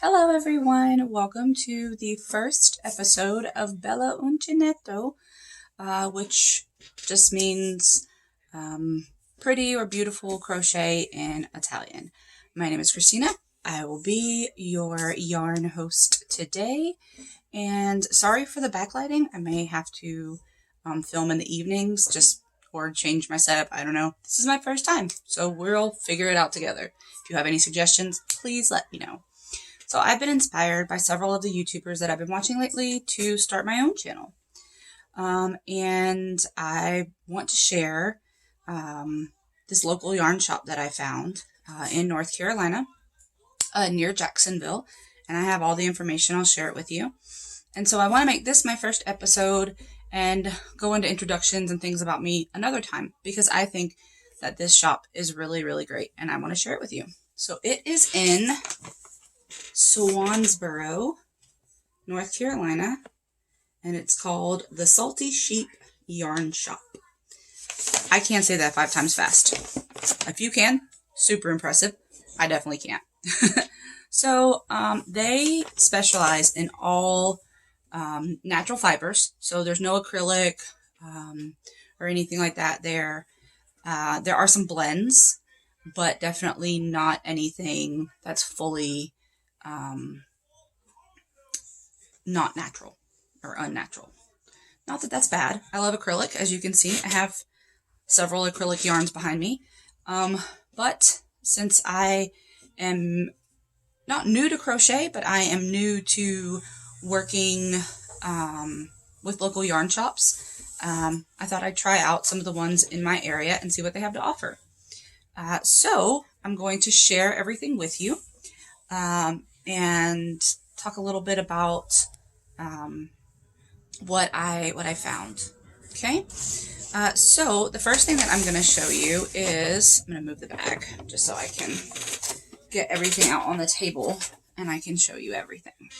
Hello everyone, welcome to the first episode of Bellauncinettocrafts, which just means pretty or beautiful crochet in Italian. My name is Christina. I will be your yarn host today, and sorry for the backlighting. I may have to film in the evenings or change my setup. I don't know. This is my first time, so we'll figure it out together. If you have any suggestions, please let me know. So I've been inspired by several of the YouTubers that I've been watching lately to start my own channel. And I want to share this local yarn shop that I found in North Carolina, near Jacksonville. And I have all the information. I'll share it with you. And so I want to make this my first episode and go into introductions and things about me another time, because I think that this shop is really, really great and I want to share it with you. So it is in Swansboro, North Carolina, and it's called the Salty Sheep Yarn Shop. I can't say that 5 times fast. If you can, super impressive. I definitely can't. So they specialize in all natural fibers, so there's no acrylic or anything like that there. There are some blends, but definitely not anything that's fully not natural or unnatural. Not that that's bad. I love acrylic. As you can see, I have several acrylic yarns behind me. But since I am not new to crochet, but I am new to working with local yarn shops, I thought I'd try out some of the ones in my area and see what they have to offer. So I'm going to share everything with you. And talk a little bit about what I found. Okay, so the first thing that I'm going to show you is, I'm going to move the bag just so I can get everything out on the table and I can show you everything.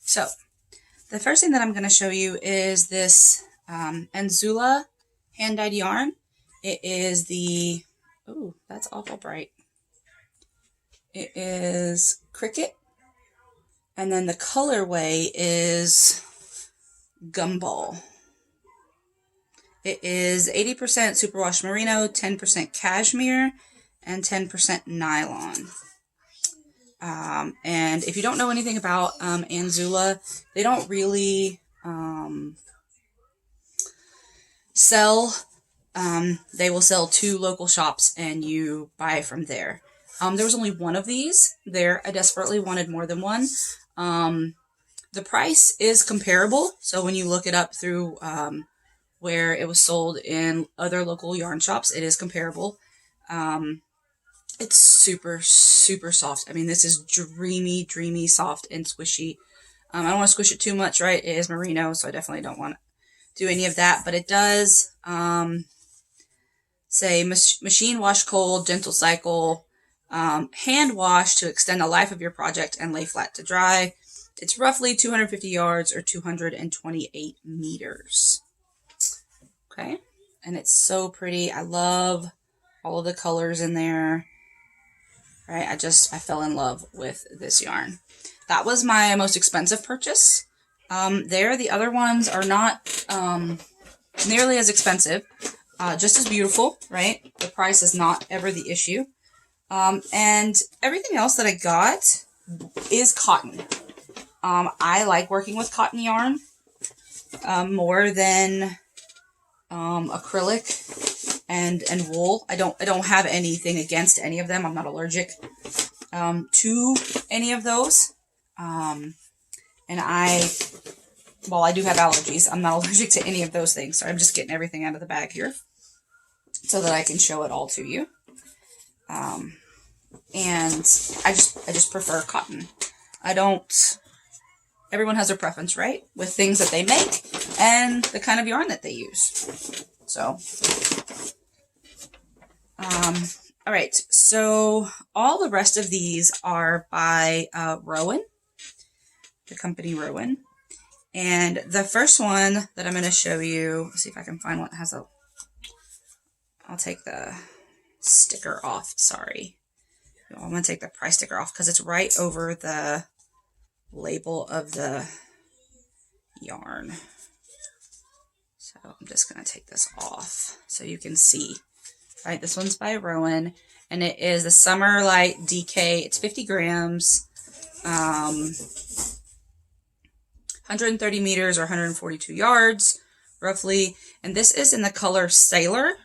So the first thing that I'm going to show you is this Enzula hand-dyed yarn. It is the oh, that's awful bright. It is Cricket. And then the colorway is Gumball. It is 80% superwash merino, 10% cashmere, and 10% nylon. And if you don't know anything about Enzula, they don't really sell. They will sell to local shops and you buy from there. There was only one of these there. I desperately wanted more than one. The price is comparable. So when you look it up through where it was sold in other local yarn shops, it is comparable. It's super, super soft. I mean, this is dreamy, dreamy, soft, and squishy. I don't want to squish it too much, right? It is merino, so I definitely don't want to do any of that. But it does say machine wash cold, gentle cycle, hand wash to extend the life of your project and lay flat to dry. It's roughly 250 yards or 228 meters. Okay, and it's so pretty. I love all of the colors in there. Right, I fell in love with this yarn. That was my most expensive purchase. The other ones are not nearly as expensive. Just as beautiful, right? The price is not ever the issue. And everything else that I got is cotton. I like working with cotton yarn more than acrylic and wool. I don't have anything against any of them. I'm not allergic to any of those. And while I do have allergies, I'm not allergic to any of those things. So I'm just getting everything out of the bag here so that I can show it all to you. And I just prefer cotton. Everyone has their preference, right? With things that they make and the kind of yarn that they use. So, all right. So all the rest of these are by Rowan, the company Rowan. And the first one that I'm going to show you, let's see if I can find one that has I'll take the sticker off. Sorry. I'm going to take the price sticker off because it's right over the label of the yarn. So I'm just going to take this off so you can see. All right, this one's by Rowan, and it is the Summer Light DK. It's 50 grams, 130 meters or 142 yards, roughly. And this is in the color Sailor.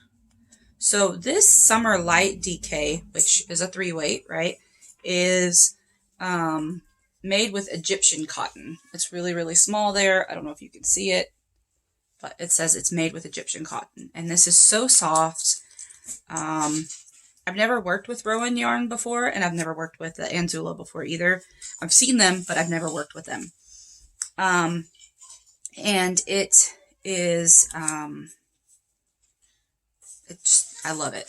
So this Summer Light DK, which is a 3-weight, right, is made with Egyptian cotton. It's really, really small there. I don't know if you can see it, but it says it's made with Egyptian cotton. And this is so soft. I've never worked with Rowan yarn before, and I've never worked with the Enzula before either. I've seen them, but I've never worked with them. And it is, I love it.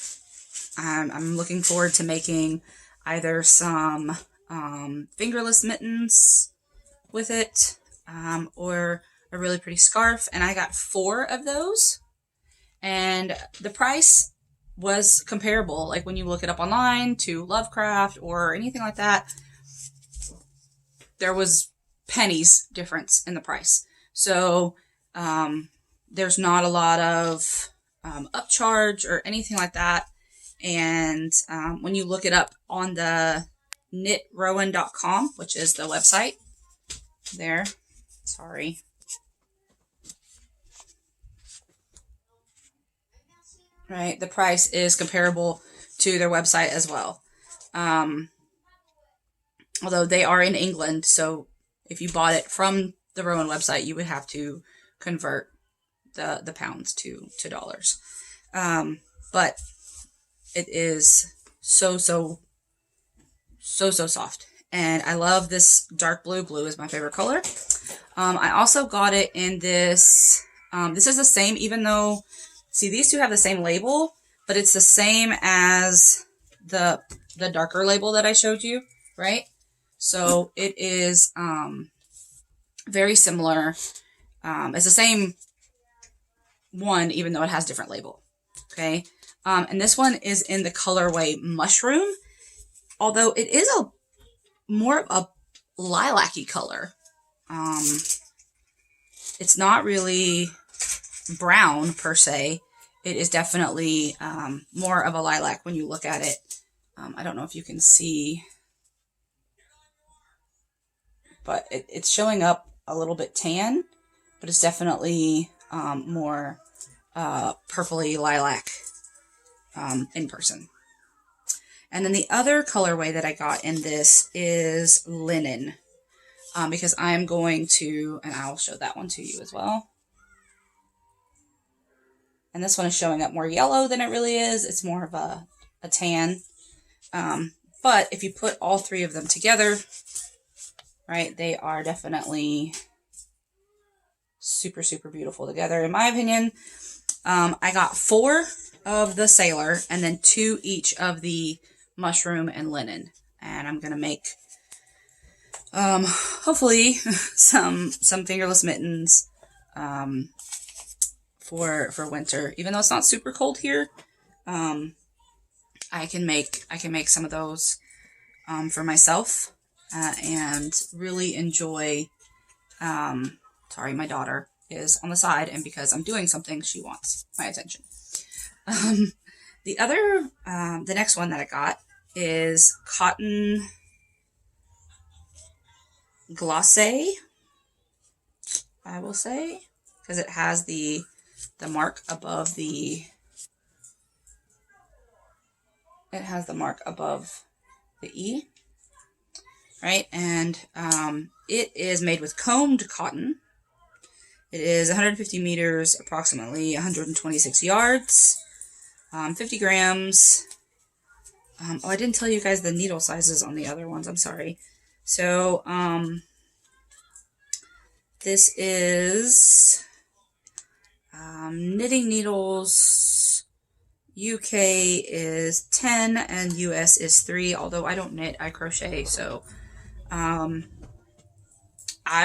I'm looking forward to making either some fingerless mittens with it, or a really pretty scarf. And I got 4 of those, and the price was comparable. Like when you look it up online to Lovecraft or anything like that, there was pennies difference in the price. So there's not a lot of upcharge or anything like that. And when you look it up on the knitrowan.com, which is the website there, sorry, right, the price is comparable to their website as well. Although they are in England, so if you bought it from the Rowan website, you would have to convert the pounds to dollars. But it is so soft. And I love this dark blue. Blue is my favorite color. I also got it in this, this is the same, even though, see, these two have the same label, but it's the same as the darker label that I showed you, right? So it is very similar. It's the same one, even though it has different label. Okay. And this one is in the colorway Mushroom, although it is more of a lilac-y color. It's not really brown per se. It is definitely more of a lilac when you look at it. I don't know if you can see, but it's showing up a little bit tan, but it's definitely more purpley lilac in person. And then the other colorway that I got in this is linen, because I'm going to, and I'll show that one to you as well. And this one is showing up more yellow than it really is. It's more of a tan. But if you put all 3 of them together, right, they are definitely super beautiful together, in my opinion. I got 4 of the Sailor and then 2 each of the Mushroom and Linen. And I'm going to make, hopefully, some fingerless mittens for winter. Even though it's not super cold here, I can make some of those for myself and really enjoy. Sorry, my daughter is on the side, and because I'm doing something, she wants my attention. The next one that I got is Cotton Glossy, I will say, because it has the mark above the, E, right? And it is made with combed cotton. It is 150 meters, approximately 126 yards, 50 grams. Oh, I didn't tell you guys the needle sizes on the other ones. I'm sorry. So, this is knitting needles. UK is 10 and US is 3, although I don't knit, I crochet, so I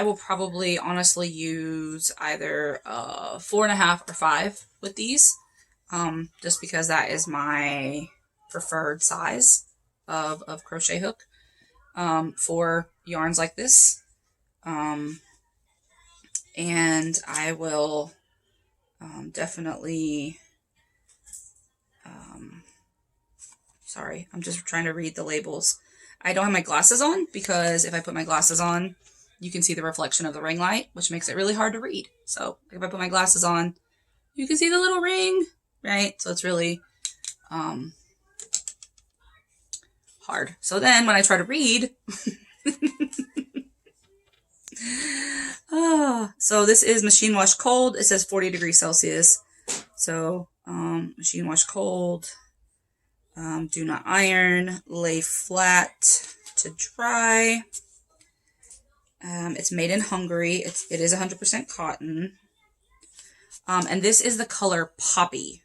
will probably honestly use either 4.5 or 5 with these, just because that is my preferred size of crochet hook for yarns like this. And I will definitely, sorry, I'm just trying to read the labels. I don't have my glasses on because if I put my glasses on, you can see the reflection of the ring light, which makes it really hard to read. So if I put my glasses on, you can see the little ring, right? So it's really hard. So then when I try to read, so this is machine wash cold. It says 40 degrees Celsius. So machine wash cold. Do not iron. Lay flat to dry. It's made in Hungary. It is 100% cotton. And this is the color Poppy,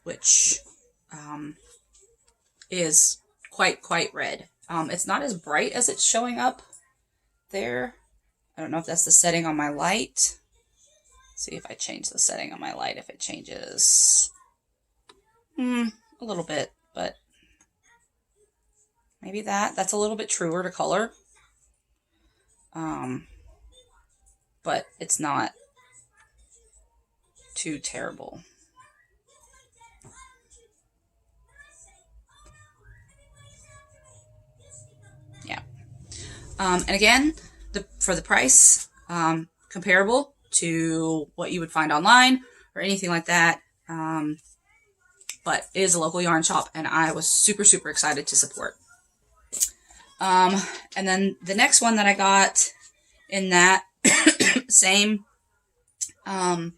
which is quite red. It's not as bright as it's showing up there. I don't know if that's the setting on my light. Let's see if I change the setting on my light, if it changes. A little bit, but maybe that's a little bit truer to color. But it's not too terrible. Yeah. And again, for the price, comparable to what you would find online or anything like that. But it is a local yarn shop, and I was super excited to support. And then the next one that I got in that same combed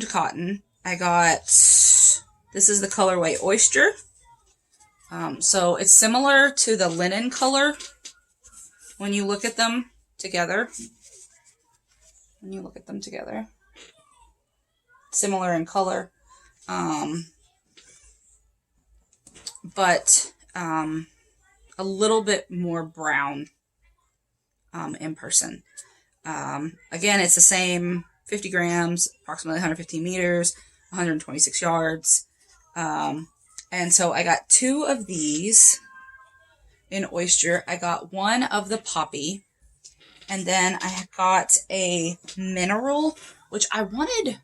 cotton, I got, this is the colorway Oyster. So it's similar to the linen color when you look at them together. Similar in color. But a little bit more brown in person. Again, it's the same 50 grams, approximately 115 meters, 126 yards. And so I got 2 of these in Oyster. I got 1 of the Poppy. And then I got a Mineral, which I wanted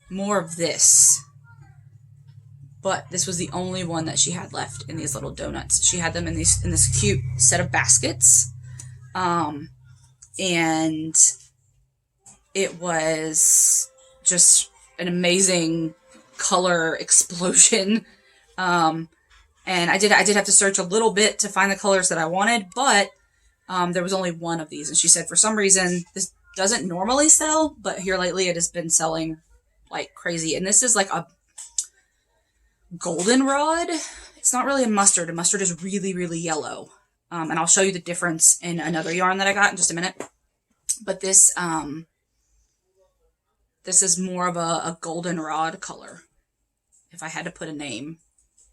more of this. But this was the only one that she had left in these little donuts. She had them in this cute set of baskets. And it was just an amazing color explosion. And I did have to search a little bit to find the colors that I wanted, but there was only 1 of these. And she said for some reason this doesn't normally sell, but here lately it has been selling like crazy. And this is like a goldenrod. It's not really a mustard. A mustard is really yellow. And I'll show you the difference in another yarn that I got in just a minute. But this is more of a goldenrod color. If I had to put a name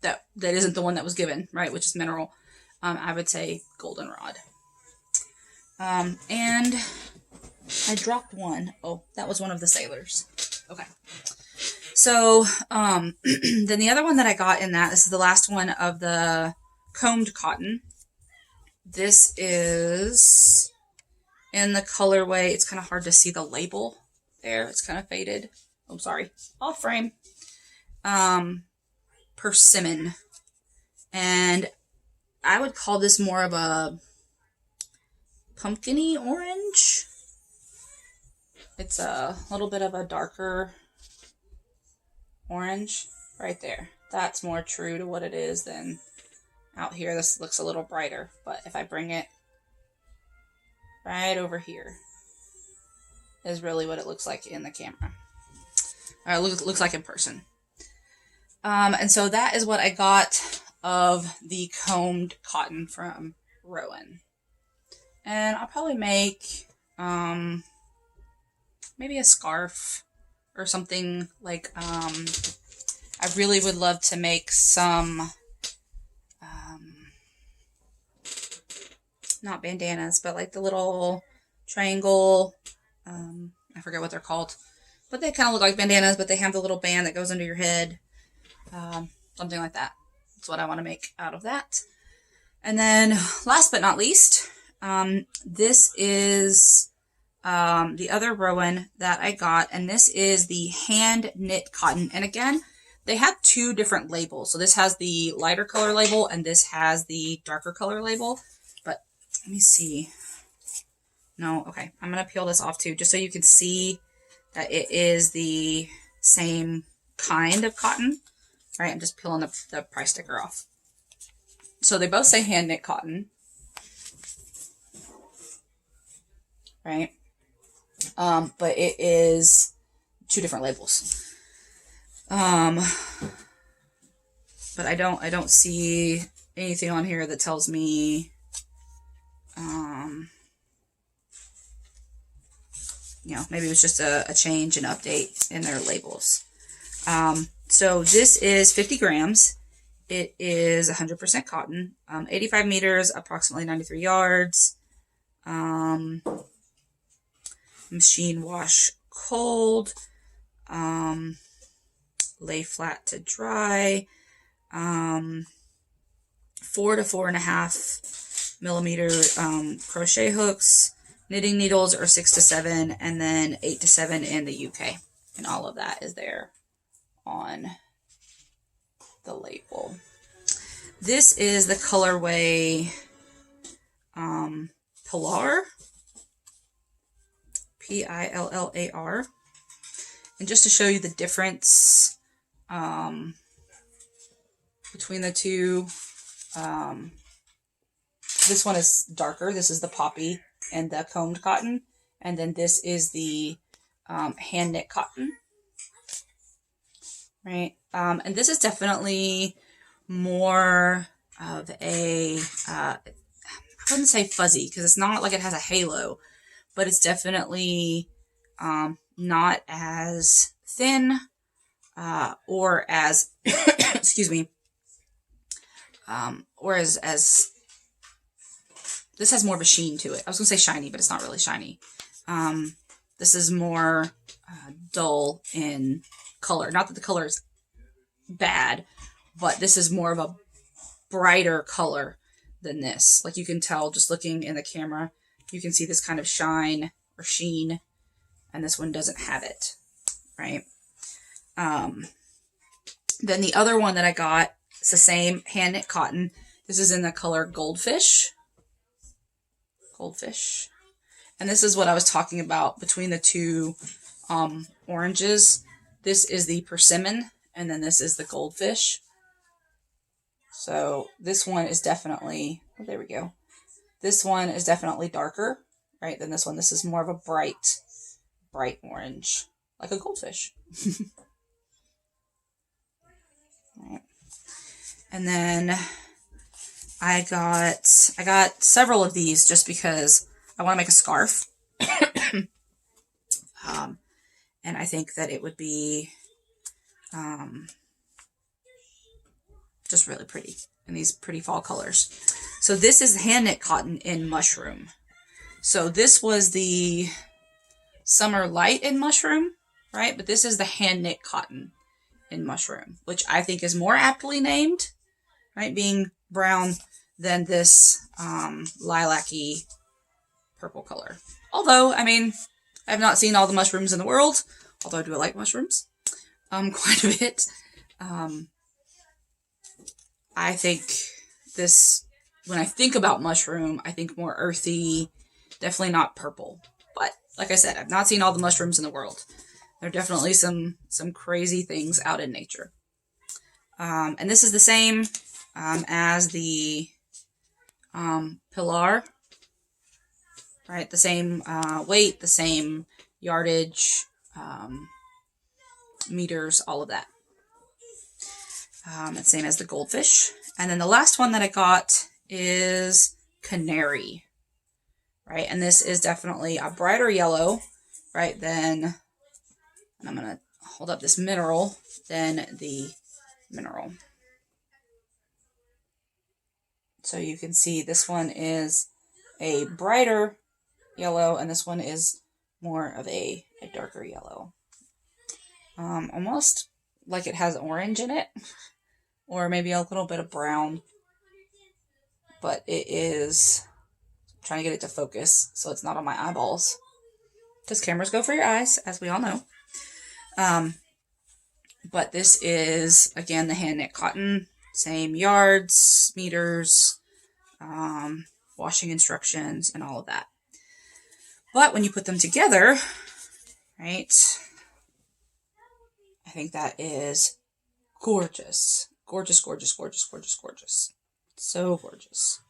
that isn't the one that was given, right, which is Mineral, I would say goldenrod. And I dropped one. Oh, that was one of the sailors. Okay. So, then the other one that I got in this is the last one of the combed cotton. This is in the colorway. It's kind of hard to see the label there. It's kind of faded. Oh, sorry. Off frame. Persimmon. And I would call this more of a pumpkin-y orange. It's a little bit of a darker orange right there. That's more true to what it is than out here. This looks a little brighter, but if I bring it right over here is really what it looks like in the camera. Or it looks like in person. And so that is what I got of the combed cotton from Rowan. And I'll probably make maybe a scarf or something like, I really would love to make some, not bandanas, but like the little triangle, I forget what they're called, but they kind of look like bandanas, but they have the little band that goes under your head. something like that. That's what I want to make out of that. And then last but not least, this is the other Rowan that I got, and this is the hand knit cotton. And again, they have two different labels. So this has the lighter color label and this has the darker color label. But let me see. No, okay. I'm going to peel this off too, just so you can see that it is the same kind of cotton. All right, I'm just peeling the price sticker off. So they both say hand knit cotton. Right? But it is two different labels. But I don't see anything on here that tells me, you know, maybe it was just a change and update in their labels. So this is 50 grams. It is 100% cotton, 85 meters, approximately 93 yards. Machine wash cold, lay flat to dry, 4 to 4.5 millimeter crochet hooks. Knitting needles are 6 to 7, and then 8 to 7 in the UK. And all of that is there on the label. This is the colorway Pillar. Pillar. And just to show you the difference between the two, this one is darker. This is the poppy and the combed cotton. And then this is the hand knit cotton. Right? And this is definitely more of a, I wouldn't say fuzzy, because it's not like it has a halo, but it's definitely not as thin or as, excuse me, or as, this has more of a sheen to it. I was going to say shiny, but it's not really shiny. This is more dull in color. Not that the color is bad, but this is more of a brighter color than this. Like you can tell just looking in the camera, you can see this kind of shine or sheen, and this one doesn't have it, right? Then the other one that I got, it's the same hand knit cotton. This is in the color Goldfish. Goldfish. And this is what I was talking about between the two oranges. This is the Persimmon, and then this is the Goldfish. So this one is definitely, oh, there we go. This one is definitely darker, right, than this one. This is more of a bright orange, like a goldfish. Right. And then I got several of these just because I want to make a scarf. And I think that it would be just really pretty in these pretty fall colors. So this is hand knit cotton in Mushroom. So this was the Summer Light in Mushroom, right? But this is the hand knit cotton in Mushroom, which I think is more aptly named, right? Being brown than this lilac-y purple color. Although, I mean, I have not seen all the mushrooms in the world, although I do like mushrooms quite a bit. I think this, when I think about mushroom, I think more earthy, definitely not purple. But like I said, I've not seen all the mushrooms in the world. There are definitely some crazy things out in nature. And this is the same as the Pillar, right? The same weight, the same yardage, meters, all of that. And same as the Goldfish. And then the last one that I got is Canary, right? And this is definitely a brighter yellow, right, than, and I'm going to hold up this mineral, than the mineral. So you can see this one is a brighter yellow, and this one is more of a darker yellow. Almost like it has orange in it, or maybe a little bit of brown, but it is, I'm trying to get it to focus so it's not on my eyeballs, because cameras go for your eyes, as we all know. But this is, again, the hand knit cotton, same yards, meters, washing instructions, and all of that. But when you put them together, right, I think that is gorgeous. Gorgeous, gorgeous, gorgeous, gorgeous, gorgeous. So gorgeous.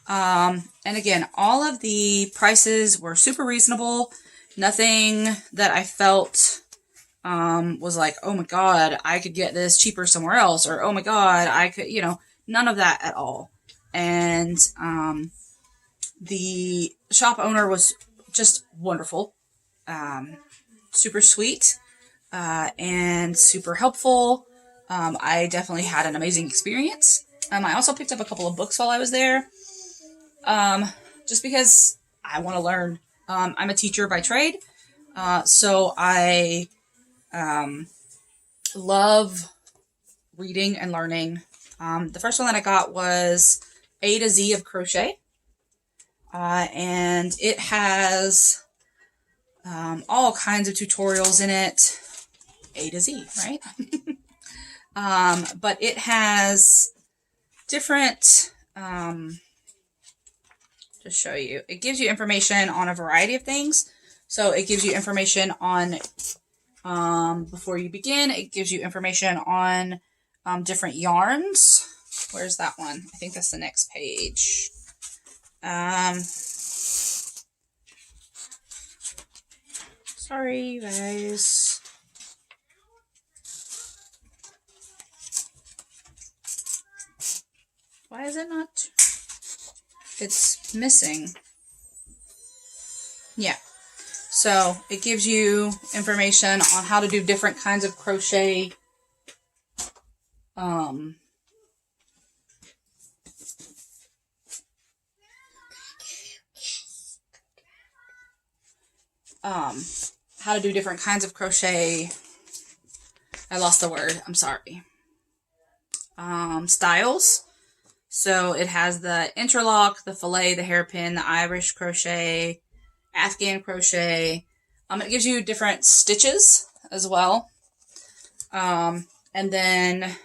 And again, all of the prices were super reasonable. Nothing that I felt was like, oh my God, I could get this cheaper somewhere else, or oh my God, I could, you know, none of that at all. And the shop owner was just wonderful, super sweet, and super helpful. I definitely had an amazing experience. I also picked up a couple of books while I was there, just because I want to learn. I'm a teacher by trade, so I love reading and learning. The first one that I got was A to Z of Crochet, and it has all kinds of tutorials in it. A to Z, right? But it has different, to show you, it gives you information on a variety of things. So it gives you information on, before you begin, it gives you information on different yarns. Where's that one? I think that's the next page. Sorry, you guys. Why is it not? It's missing. Yeah. So it gives you information on how to do different kinds of crochet. How to do different kinds of crochet. I lost the word. I'm sorry. Styles. So it has the interlock, the fillet, the hairpin, the Irish crochet, Afghan crochet. It gives you different stitches as well. And then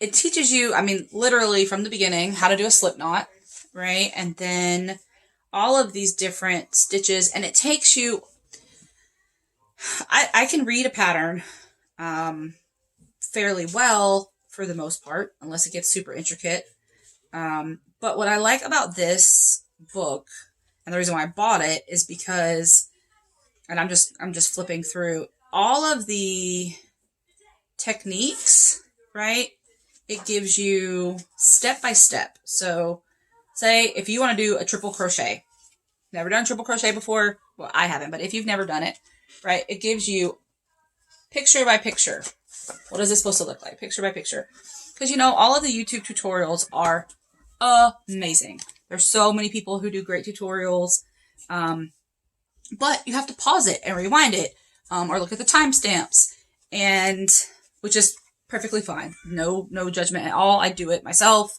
it teaches you, I mean, literally from the beginning, how to do a slip knot, right? And then all of these different stitches, and it takes you, I can read a pattern fairly well for the most part, unless it gets super intricate. But what I like about this book, and the reason why I bought it, is because, and I'm just flipping through all of the techniques, right? It gives you step by step. So say if you want to do a triple crochet, never done triple crochet before, well, I haven't, but if you've never done it, right, it gives you picture by picture. What is this supposed to look like? Picture by picture. Because, you know, all of the YouTube tutorials are amazing. There's so many people who do great tutorials. But you have to pause it and rewind it, or look at the timestamps, and which is perfectly fine. No judgment at all. I do it myself.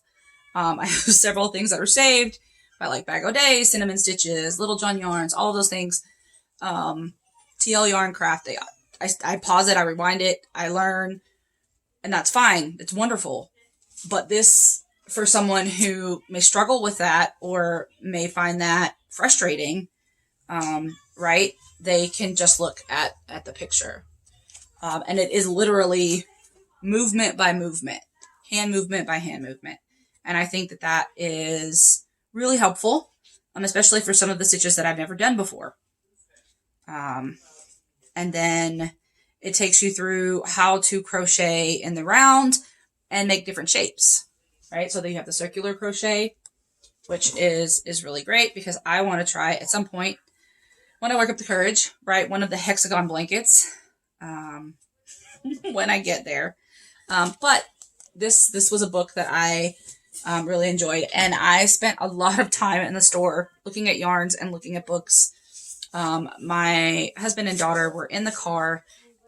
I have several things that are saved. I like Bag O' Day, Cinnamon Stitches, Little John Yarns, all of those things. TL Yarn Craft. I pause it, I rewind it, I learn, and that's fine. It's wonderful. But this, for someone who may struggle with that or may find that frustrating, right, they can just look at the picture. And it is literally movement by movement, hand movement by hand movement. And I think that is really helpful, especially for some of the stitches that I've never done before. And then it takes you through how to crochet in the round and make different shapes, right? So then you have the circular crochet, which is really great because I want to try at some point when I work up the courage, right? One of the hexagon blankets, when I get there. But this was a book that I really enjoyed, and I spent a lot of time in the store looking at yarns and looking at books. My husband and daughter were in the car,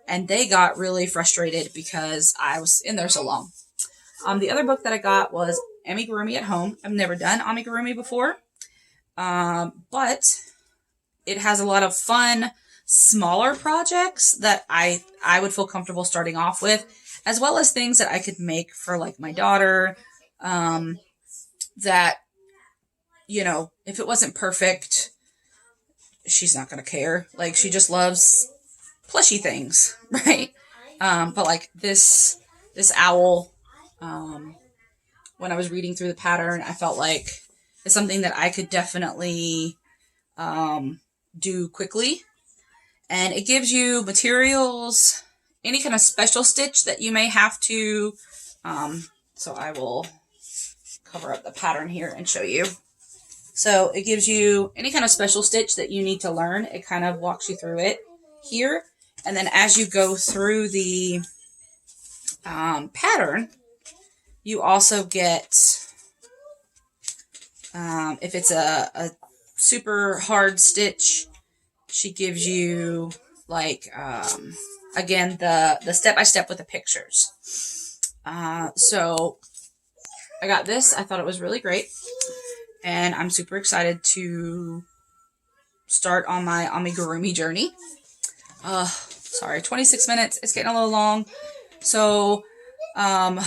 and they got really frustrated because I was in there so long. The other book that I got was Amigurumi at Home. I've never done amigurumi before, but it has a lot of fun, smaller projects that I would feel comfortable starting off with, as well as things that I could make for like my daughter, that, you know, if it wasn't perfect, she's not going to care. Like, she just loves plushy things, right? But like this owl, when I was reading through the pattern, I felt like it's something that I could definitely do quickly. And it gives you materials, any kind of special stitch that you may have to. So I will cover up the pattern here and show you. So it gives you any kind of special stitch that you need to learn. It kind of walks you through it here. And then as you go through the pattern, you also get, if it's a super hard stitch, she gives you like, again, the step-by-step with the pictures. So I got this. I thought it was really great. And I'm super excited to start on my amigurumi journey. Sorry, 26 minutes. It's getting a little long. So, one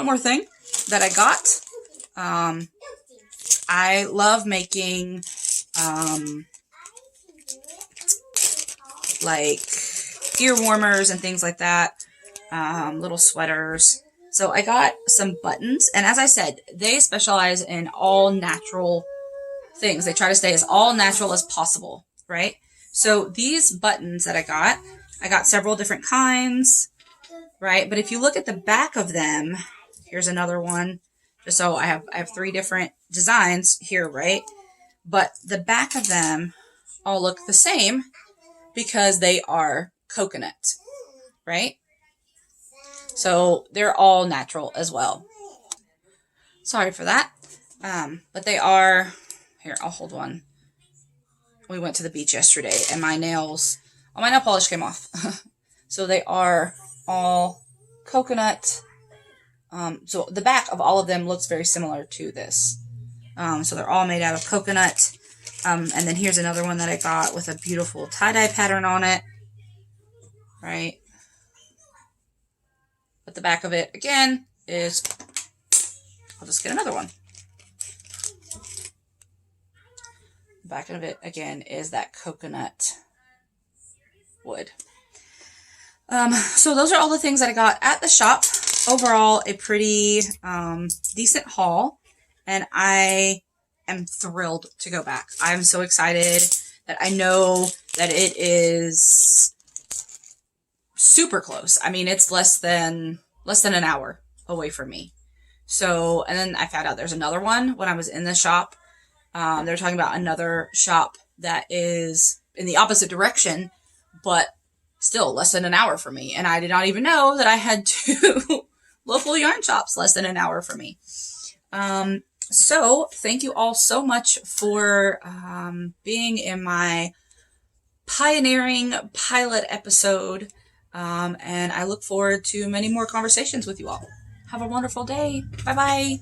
more thing that I got. I love making, like ear warmers and things like that. Little sweaters. So I got some buttons, and as I said, they specialize in all natural things. They try to stay as all natural as possible, right? So these buttons that I got several different kinds, right? But if you look at the back of them, here's another one. Just so I have 3 different designs here, right? But the back of them all look the same because they are coconut, right? So they're all natural as well. Sorry for that. But they are, here, I'll hold one. We went to the beach yesterday and my nails, all my nail polish came off. So they are all coconut. So the back of all of them looks very similar to this. So they're all made out of coconut. And then here's another one that I got with a beautiful tie-dye pattern on it. Right? But the back of it, again, is, I'll just get another one. The back of it, again, is that coconut wood. So those are all the things that I got at the shop. Overall, a pretty decent haul, and I am thrilled to go back. I'm so excited that I know that it is super close. I mean, it's less than an hour away from me. So, and then I found out there's another one when I was in the shop. They were talking about another shop that is in the opposite direction, but still less than an hour for me. And I did not even know that I had 2 local yarn shops less than an hour for me. So thank you all so much for being in my pioneering pilot episode. And I look forward to many more conversations with you all. Have a wonderful day. Bye-bye.